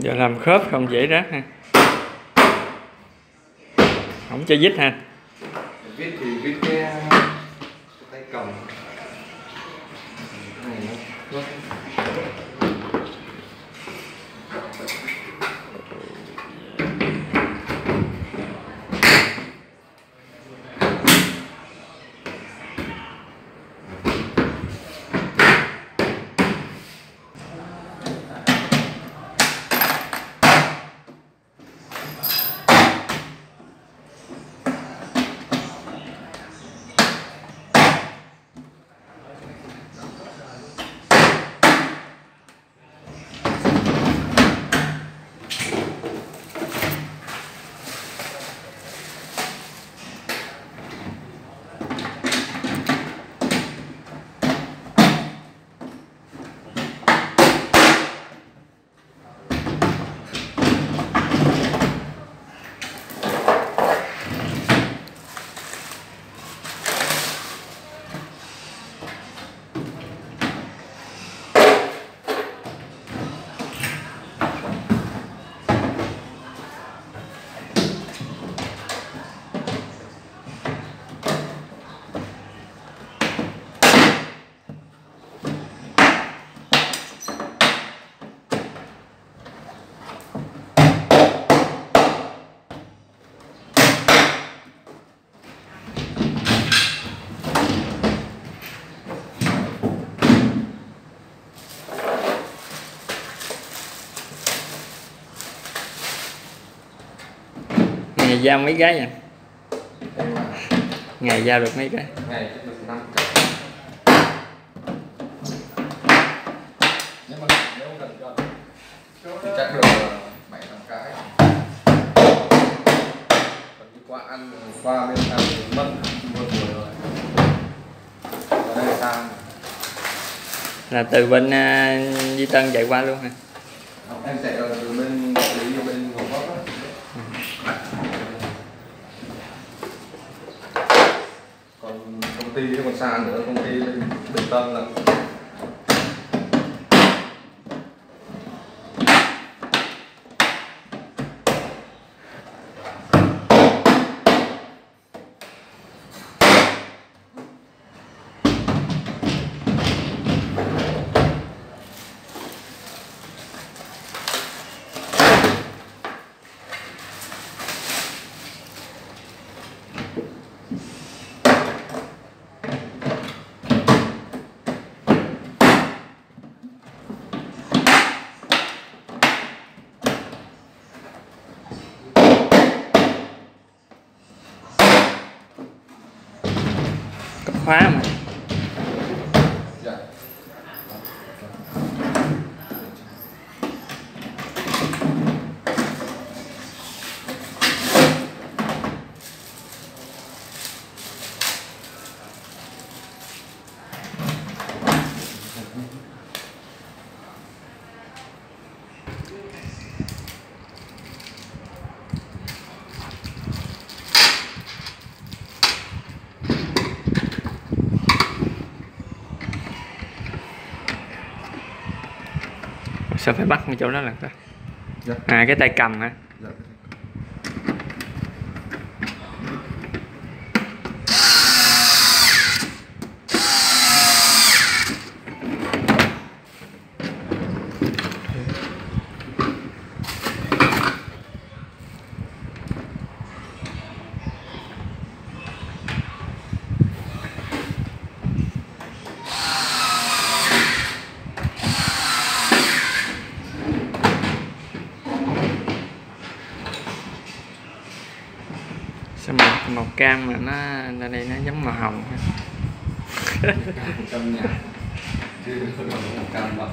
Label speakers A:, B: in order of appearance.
A: Giờ làm khớp không dễ rác ha, không cho dít ha.
B: Viết thì viết cái tay cầm này nó
A: ngày giao mấy cái vậy? Ngày giao được mấy cái?
B: ngày được 5 cái. Nếu gần cho thì chắc được 7-8 cái. Còn đi qua bên ăn thì mất rồi. Ở đây sang
A: Là từ bên Duy Tân chạy qua luôn hả?
B: em chạy từ bên Lý vô bên Hồ Bắc á. Còn công ty còn xa nữa, công ty bên Duy Tân là
A: Khóa mà.
B: dạ.
A: Sao phải bắt cái chỗ đó là sao?
B: Dạ.
A: À cái tay cầm hả?
B: Dạ.
A: Sao màu cam mà nó ở đây nó giống màu hồng.
B: Trong nhà chứ không màu cam vậy.